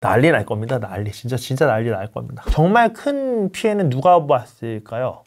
난리 날 겁니다. 난리. 진짜 난리 날 겁니다. 정말 큰 피해는 누가 봤을까요?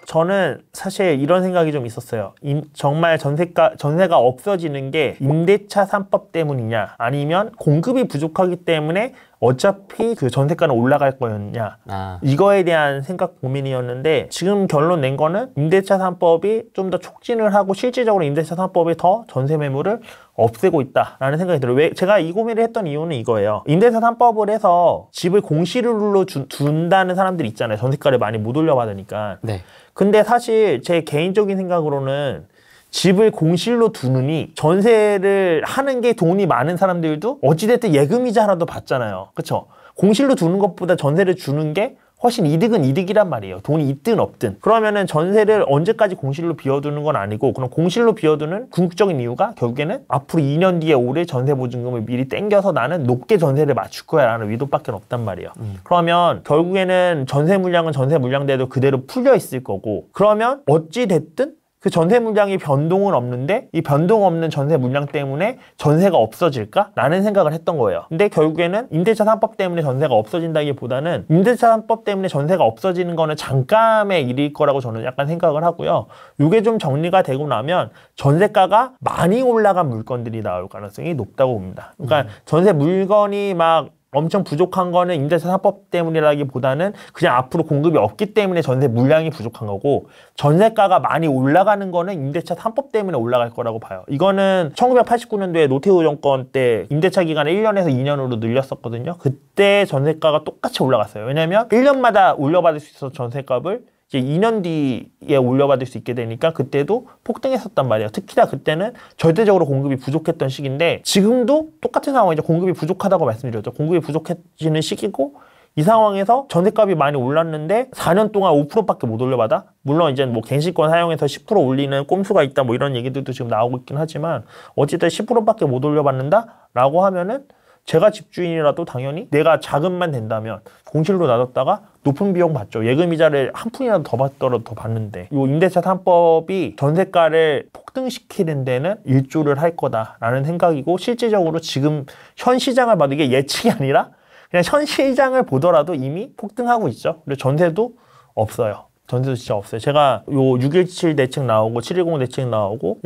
저는 사실 이런 생각이 좀 있었어요. 정말 전세가 없어지는 게 임대차 3법 때문이냐, 아니면 공급이 부족하기 때문에 어차피 그 전세가는 올라갈 거였냐, 이거에 대한 생각 고민이었는데, 지금 결론 낸 거는 임대차 3법이 좀 더 촉진을 하고 실질적으로 임대차 3법이 더 전세 매물을 없애고 있다라는 생각이 들어요. 왜 제가 이 고민을 했던 이유는 이거예요. 임대차 3법을 해서 집을 공실로 둔다는 사람들이 있잖아요. 전세가를 많이 못 올려받으니까. 네. 근데 사실 제 개인적인 생각으로는 집을 공실로 두느니 전세를 하는 게 돈이 많은 사람들도 어찌됐든 예금이자라도 받잖아요. 그쵸? 공실로 두는 것보다 전세를 주는 게 훨씬 이득은 이득이란 말이에요. 돈이 있든 없든. 그러면은 전세를 언제까지 공실로 비워두는 건 아니고, 그럼 공실로 비워두는 궁극적인 이유가 결국에는 앞으로 2년 뒤에 올해 전세 보증금을 미리 땡겨서 나는 높게 전세를 맞출 거야 라는 의도밖에 없단 말이에요. 그러면 결국에는 전세 물량은 전세 물량대로 그대로 풀려 있을 거고, 그러면 어찌 됐든 그 전세 물량이 변동은 없는데 이 변동 없는 전세 물량 때문에 전세가 없어질까? 라는 생각을 했던 거예요. 근데 결국에는 임대차 3법 때문에 전세가 없어진다기보다는 임대차 3법 때문에 전세가 없어지는 거는 잠깐의 일일 거라고 저는 약간 생각을 하고요. 이게 좀 정리가 되고 나면 전세가가 많이 올라간 물건들이 나올 가능성이 높다고 봅니다. 그러니까 전세 물건이 막 엄청 부족한 거는 임대차 3법 때문이라기보다는 그냥 앞으로 공급이 없기 때문에 전세 물량이 부족한 거고, 전세가가 많이 올라가는 거는 임대차 3법 때문에 올라갈 거라고 봐요. 이거는 1989년도에 노태우 정권 때 임대차 기간을 1년에서 2년으로 늘렸었거든요. 그때 전세가가 똑같이 올라갔어요. 왜냐면 1년마다 올려받을 수 있어서 전세값을 이제 2년 뒤에 올려받을 수 있게 되니까 그때도 폭등했었단 말이에요. 특히나 그때는 절대적으로 공급이 부족했던 시기인데, 지금도 똑같은 상황이죠. 공급이 부족하다고 말씀드렸죠. 공급이 부족해지는 시기고, 이 상황에서 전세값이 많이 올랐는데 4년 동안 5%밖에 못 올려받아? 물론 이제 뭐 갱신권 사용해서 10% 올리는 꼼수가 있다 뭐 이런 얘기들도 지금 나오고 있긴 하지만, 어쨌든 10%밖에 못 올려받는다? 라고 하면은 제가 집주인이라도 당연히 내가 자금만 된다면 공실로 놔뒀다가 높은 비용 받죠. 예금이자를 한 푼이라도 더 받더라도 더 받는데, 이 임대차 3법이 전세가를 폭등시키는 데는 일조를 할 거다라는 생각이고, 실질적으로 지금 현 시장을 봐도 이게 예측이 아니라 그냥 현 시장을 보더라도 이미 폭등하고 있죠. 그리고 전세도 없어요. 전세도 진짜 없어요. 제가 요 617 대책 나오고 710 대책 나오고,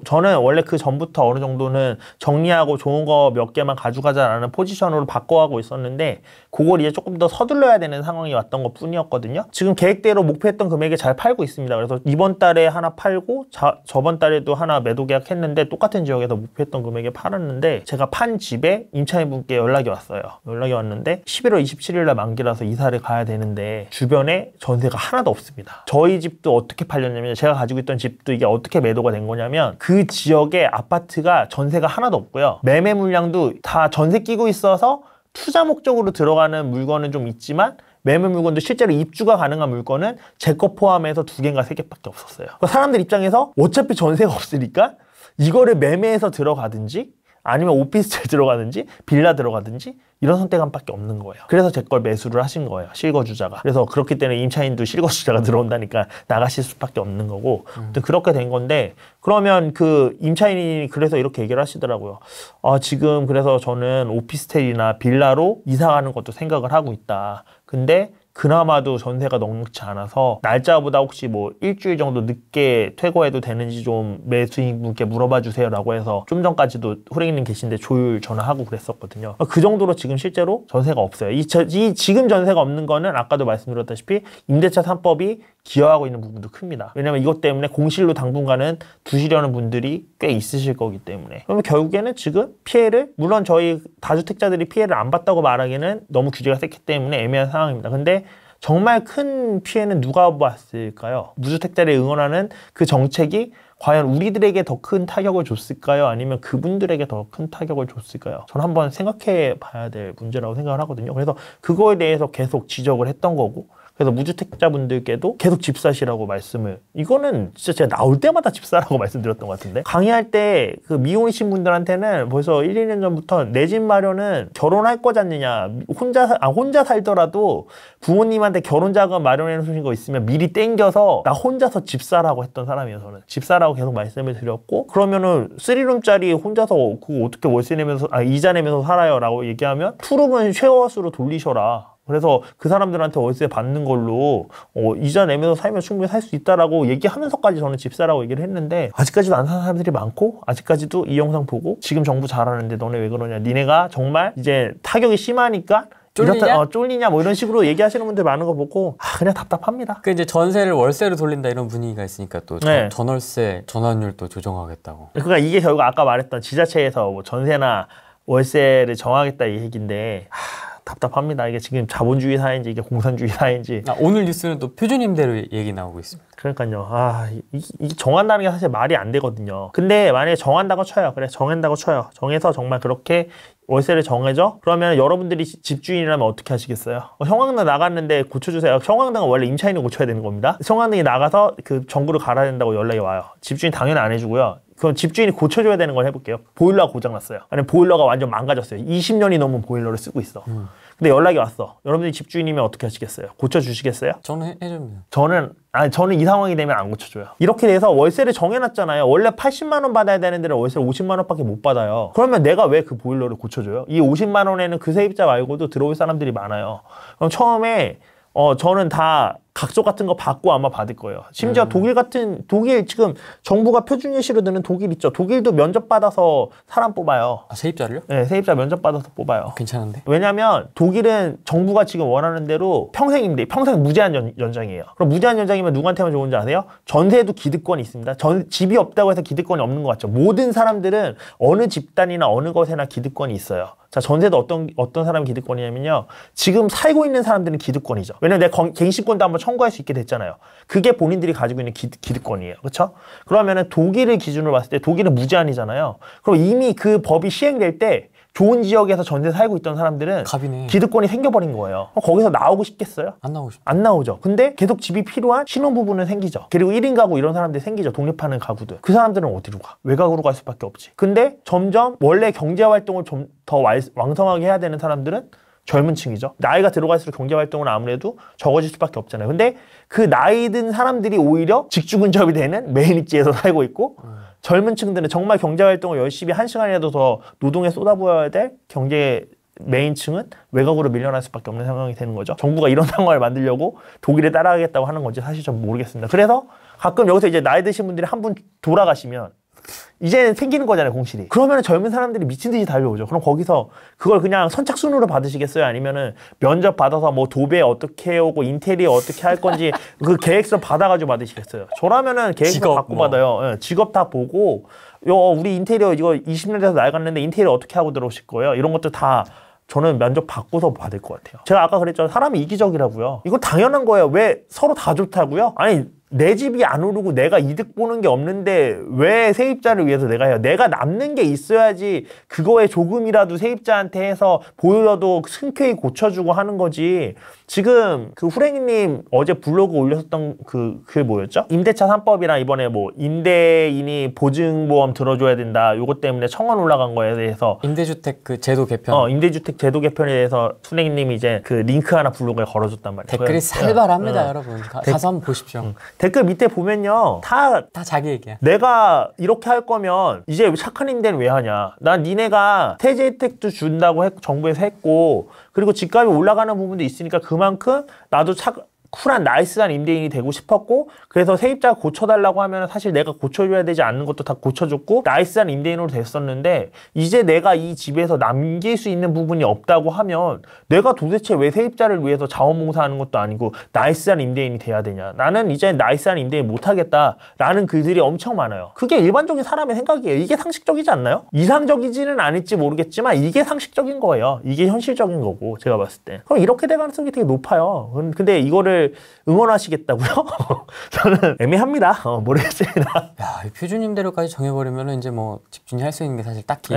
저는 원래 그 전부터 어느 정도는 정리하고 좋은 거 몇 개만 가져가자라는 포지션으로 바꿔가고 있었는데, 그걸 이제 조금 더 서둘러야 되는 상황이 왔던 것 뿐이었거든요. 지금 계획대로 목표했던 금액에 잘 팔고 있습니다. 그래서 이번 달에 하나 팔고 저번 달에도 하나 매도 계약했는데 똑같은 지역에서 목표했던 금액에 팔았는데, 제가 판 집에 임차인분께 연락이 왔어요. 연락이 왔는데 11월 27일 날 만기라서 이사를 가야 되는데 주변에 전세가 하나도 없습니다. 저희 집도 어떻게 팔렸냐면, 제가 가지고 있던 집도 이게 어떻게 매도가 된 거냐면, 그 지역에 아파트가 전세가 하나도 없고요. 매매 물량도 다 전세 끼고 있어서 투자 목적으로 들어가는 물건은 좀 있지만, 매매 물건도 실제로 입주가 가능한 물건은 제 거 포함해서 2개인가 3개밖에 없었어요. 사람들 입장에서 어차피 전세가 없으니까 이거를 매매해서 들어가든지 아니면 오피스텔 들어가든지 빌라 들어가든지 이런 선택안밖에 없는 거예요. 그래서 제 걸 매수를 하신 거예요, 실거주자가. 그래서 그렇기 때문에 임차인도 실거주자가 들어온다니까 나가실 수밖에 없는 거고, 그렇게 된 건데, 그러면 그 임차인이 그래서 이렇게 얘기를 하시더라고요. 지금 그래서 저는 오피스텔이나 빌라로 이사 가는 것도 생각을 하고 있다. 근데 그나마도 전세가 넉넉지 않아서 날짜보다 혹시 뭐 일주일 정도 늦게 퇴거해도 되는지 좀 매수인분께 물어봐 주세요 라고 해서 좀 전까지도 호랭이님 계신데 조율 전화하고 그랬었거든요. 그 정도로 지금 실제로 전세가 없어요. 지금 전세가 없는 거는 아까도 말씀드렸다시피 임대차 3법이 기여하고 있는 부분도 큽니다. 왜냐면 이것 때문에 공실로 당분간은 두시려는 분들이 꽤 있으실 거기 때문에. 그러면 결국에는 지금 피해를, 물론 저희 다주택자들이 피해를 안 봤다고 말하기는 너무 규제가 셌기 때문에 애매한 상황입니다. 근데 정말 큰 피해는 누가 봤을까요? 무주택자를 응원하는 그 정책이 과연 우리들에게 더 큰 타격을 줬을까요? 아니면 그분들에게 더 큰 타격을 줬을까요? 저는 한번 생각해 봐야 될 문제라고 생각을 하거든요. 그래서 그거에 대해서 계속 지적을 했던 거고, 그래서 무주택자분들께도 계속 집 사시라고 말씀을, 이거는 진짜 제가 나올 때마다 집 사라고 말씀드렸던 것 같은데, 강의할 때 그 미혼이신 분들한테는 벌써 1, 2년 전부터 내 집 마련은 결혼할 거지 않느냐, 혼자 살더라도 부모님한테 결혼 자금 마련해 놓으신 거 있으면 미리 땡겨서 나 혼자서 집 사라고 했던 사람이에요. 저는 집 사라고 계속 말씀을 드렸고, 그러면은 3룸짜리 혼자서 그거 어떻게 월세 내면서 이자 내면서 살아요 라고 얘기하면 투룸은 쉐어하우스로 돌리셔라, 그래서 그 사람들한테 월세 받는 걸로 이자 내면서 살면 충분히 살 수 있다라고 얘기하면서까지 저는 집 사라고 얘기를 했는데, 아직까지도 안 사는 사람들이 많고, 아직까지도 이 영상 보고 지금 정부 잘하는데 너네 왜 그러냐, 니네가 정말 이제 타격이 심하니까 쫄리냐? 쫄리냐 뭐 이런 식으로 얘기하시는 분들 많은 거 보고 그냥 답답합니다. 그 이제 전세를 월세로 돌린다 이런 분위기가 있으니까 또 네. 전월세 전환율도 조정하겠다고. 그러니까 이게 결국 아까 말했던 지자체에서 뭐 전세나 월세를 정하겠다 이 얘기인데, 답답합니다. 이게 지금 자본주의 사회인지 이게 공산주의 사회인지. 오늘 뉴스는 또 표준임대로 얘기 나오고 있습니다. 그러니까요. 이게 정한다는 게 사실 말이 안 되거든요. 근데 만약에 정한다고 쳐요. 그래, 정한다고 쳐요. 정해서 정말 그렇게 월세를 정해줘? 그러면 여러분들이 집주인이라면 어떻게 하시겠어요? 형광등 나갔는데 고쳐주세요. 형광등은 원래 임차인이 고쳐야 되는 겁니다. 형광등이 나가서 그 전구를 갈아야 된다고 연락이 와요. 집주인 당연히 안 해주고요. 그럼 집주인이 고쳐줘야 되는 걸 해볼게요. 보일러가 고장났어요. 아니면 보일러가 완전 망가졌어요. 20년이 넘은 보일러를 쓰고 있어. 근데 연락이 왔어. 여러분들이 집주인이면 어떻게 하시겠어요? 고쳐주시겠어요? 저는 해줍니다. 저는 이 상황이 되면 안 고쳐줘요. 이렇게 돼서 월세를 정해놨잖아요. 원래 80만 원 받아야 되는 데를 월세를 50만 원밖에 못 받아요. 그러면 내가 왜 그 보일러를 고쳐줘요? 이 50만 원에는 그 세입자 말고도 들어올 사람들이 많아요. 그럼 처음에 저는 다 각서 같은 거 받고 아마 받을 거예요. 심지어 독일 지금 정부가 표준 예시로 드는 독일 있죠. 독일도 면접 받아서 사람 뽑아요. 세입자를요? 네, 세입자 면접 받아서 뽑아요. 괜찮은데? 왜냐면 독일은 정부가 지금 원하는 대로 평생 무제한 연장이에요. 그럼 무제한 연장이면 누구한테만 좋은지 아세요? 전세도 기득권이 있습니다. 집이 없다고 해서 기득권이 없는 것 같죠. 모든 사람들은 어느 집단이나 어느 것에나 기득권이 있어요. 자, 전세도 어떤 사람이 기득권이냐면요, 지금 살고 있는 사람들은 기득권이죠. 왜냐면 내 갱신권도 한번 청구할 수 있게 됐잖아요. 그게 본인들이 가지고 있는 기득권이에요. 그렇죠? 그러면은 독일을 기준으로 봤을 때 독일은 무제한이잖아요. 그럼 이미 그 법이 시행될 때 좋은 지역에서 전세 살고 있던 사람들은 갑이네. 기득권이 생겨버린 거예요. 거기서 나오고 싶겠어요? 안 나오고 싶죠. 안 나오죠. 근데 계속 집이 필요한 신혼부부는 생기죠. 그리고 1인 가구 이런 사람들이 생기죠. 독립하는 가구들. 그 사람들은 어디로 가? 외곽으로 갈 수밖에 없지. 근데 점점 원래 경제활동을 좀 더 왕성하게 해야 되는 사람들은 젊은 층이죠. 나이가 들어갈수록 경제활동은 아무래도 적어질 수밖에 없잖아요. 근데 그 나이 든 사람들이 오히려 직주근접이 되는 메인 입지에서 살고 있고, 젊은 층들은 정말 경제활동을 열심히 1시간이라도 더 노동에 쏟아부어야 될 경제 메인층은 외곽으로 밀려날 수밖에 없는 상황이 되는 거죠. 정부가 이런 상황을 만들려고 독일에 따라가겠다고 하는 건지 사실 좀 모르겠습니다. 그래서 가끔 여기서 이제 나이 드신 분들이 한 분 돌아가시면 이제는 생기는 거잖아요, 공실이. 그러면 젊은 사람들이 미친 듯이 달려오죠. 그럼 거기서 그걸 그냥 선착순으로 받으시겠어요? 아니면은 면접 받아서 뭐 도배 어떻게 해오고 인테리어 어떻게 할 건지 그 계획서 받아가지고 받으시겠어요? 저라면은 계획서 받고 받아요. 예, 직업 다 보고, 우리 인테리어 이거 20년 돼서 낡았는데 인테리어 어떻게 하고 들어오실 거예요? 이런 것도 다 저는 면접 받고서 받을 것 같아요. 제가 아까 그랬잖아요. 사람이 이기적이라고요. 이거 당연한 거예요. 왜 서로 다 좋다고요? 아니, 내 집이 안 오르고 내가 이득 보는 게 없는데 왜 세입자를 위해서 내가 해요? 내가 남는 게 있어야지 그거에 조금이라도 세입자한테 해서 보일러도 흔쾌히 고쳐주고 하는 거지. 지금 그 후랭이님 어제 블로그 올렸었던 그게 뭐였죠? 임대차 3법이랑 이번에 뭐 임대인이 보증보험 들어줘야 된다, 요것 때문에 청원 올라간 거에 대해서 임대주택 그 제도 개편. 임대주택 제도 개편에 대해서 후랭이님이 이제 그 링크 하나 블로그에 걸어줬단 말이에요. 댓글이 살벌합니다, 여러분. 가서 한번 보십시오. 댓글 밑에 보면요, 다 자기 얘기야. 내가 이렇게 할 거면 이제 착한 임대는 왜 하냐, 난 니네가 세제 혜택도 준다고 정부에서 했고, 그리고 집값이 올라가는 부분도 있으니까 그만큼 나도 쿨한 나이스한 임대인이 되고 싶었고, 그래서 세입자가 고쳐달라고 하면 사실 내가 고쳐줘야 되지 않는 것도 다 고쳐줬고 나이스한 임대인으로 됐었는데, 이제 내가 이 집에서 남길 수 있는 부분이 없다고 하면 내가 도대체 왜 세입자를 위해서 자원봉사하는 것도 아니고 나이스한 임대인이 돼야 되냐, 나는 이제 나이스한 임대인 못하겠다라는 글들이 엄청 많아요. 그게 일반적인 사람의 생각이에요. 이게 상식적이지 않나요? 이상적이지는 않을지 모르겠지만 이게 상식적인 거예요. 이게 현실적인 거고, 제가 봤을 때. 그럼 이렇게 될 가능성이 되게 높아요. 근데 이거를 응원하시겠다고요? 저는 애매합니다. 모르겠습니다. 야, 이 표준임대료까지 정해버리면 이제 뭐 집주인이 할 수 있는 게 사실 딱히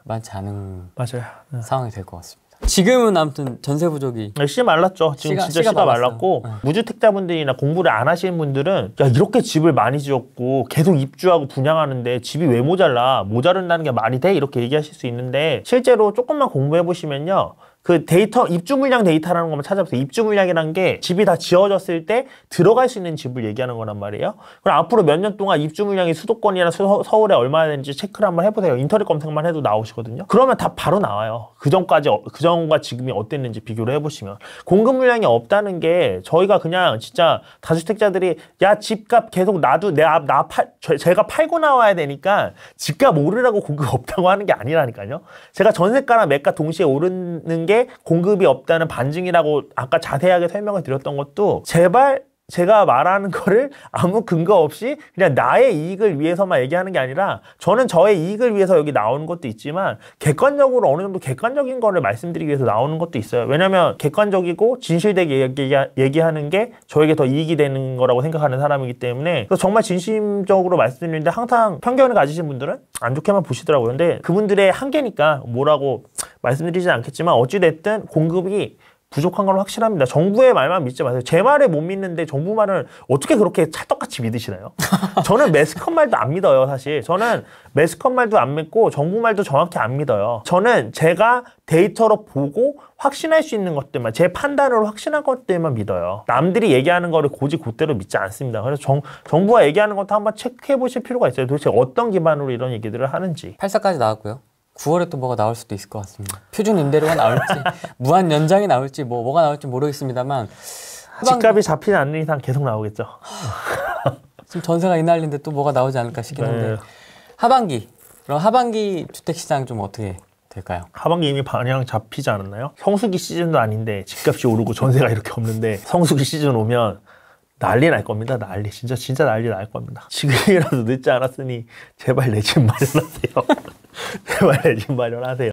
많지 않은 맞아요. 상황이 될 것 같습니다. 지금은 아무튼 전세 부족이 씨 말랐죠. 지금 진짜 씨가 말랐고 무주택자분들이나 공부를 안 하시는 분들은 야 이렇게 집을 많이 지었고 계속 입주하고 분양하는데 집이 왜 모자른다는 게 말이 돼? 이렇게 얘기하실 수 있는데 실제로 조금만 공부해 보시면요. 그 데이터, 입주 물량 데이터라는 것만 찾아보세요. 입주 물량이라는 게 집이 다 지어졌을 때 들어갈 수 있는 집을 얘기하는 거란 말이에요. 그럼 앞으로 몇 년 동안 입주 물량이 수도권이나 서울에 얼마나 되는지 체크를 한번 해보세요. 인터넷 검색만 해도 나오시거든요. 그러면 다 바로 나와요. 그 전과 지금이 어땠는지 비교를 해보시면. 공급 물량이 없다는 게 저희가 그냥 진짜 다주택자들이 야, 집값 계속 제가 팔고 나와야 되니까 집값 오르라고 공급 없다고 하는 게 아니라니까요. 제가 전세가랑 매가 동시에 오르는 게 공급이 없다는 반증이라고 아까 자세하게 설명을 드렸던 것도 제발 제가 말하는 거를 아무 근거 없이 그냥 나의 이익을 위해서만 얘기하는 게 아니라 저는 저의 이익을 위해서 여기 나오는 것도 있지만 객관적으로 어느 정도 객관적인 거를 말씀드리기 위해서 나오는 것도 있어요. 왜냐면 객관적이고 진실되게 얘기하는 게 저에게 더 이익이 되는 거라고 생각하는 사람이기 때문에 그래서 정말 진심적으로 말씀드리는데 항상 편견을 가지신 분들은 안 좋게만 보시더라고요. 근데 그분들의 한계니까 뭐라고 말씀드리진 않겠지만 어찌됐든 공급이 부족한 건 확실합니다. 정부의 말만 믿지 마세요. 제 말에 못 믿는데 정부 말을 어떻게 그렇게 찰떡같이 믿으시나요? 저는 매스컴 말도 안 믿어요, 사실. 저는 매스컴 말도 안 믿고 정부 말도 정확히 안 믿어요. 저는 제가 데이터로 보고 확신할 수 있는 것들만, 제 판단으로 확신한 것들만 믿어요. 남들이 얘기하는 거를 곧대로 믿지 않습니다. 그래서 정부가 얘기하는 것도 한번 체크해 보실 필요가 있어요. 도대체 어떤 기반으로 이런 얘기들을 하는지. 8사까지 나왔고요. 9월에 또 뭐가 나올 수도 있을 것 같습니다. 표준 임대료가 나올지 무한 연장이 나올지 뭐가 나올지 모르겠습니다만 집값이 잡히지 않는 이상 계속 나오겠죠. 지금 전세가 이 난리인데 또 뭐가 나오지 않을까 싶긴 한데 네. 하반기 그럼 하반기 주택시장 좀 어떻게 될까요? 하반기 이미 방향 잡히지 않았나요? 성수기 시즌도 아닌데 집값이 오르고 전세가 이렇게 없는데 성수기 시즌 오면 난리 날 겁니다. 난리. 진짜 난리 날 겁니다. 지금이라도 늦지 않았으니 제발 내 집 마련하세요. 제발 내 집 마련하세요.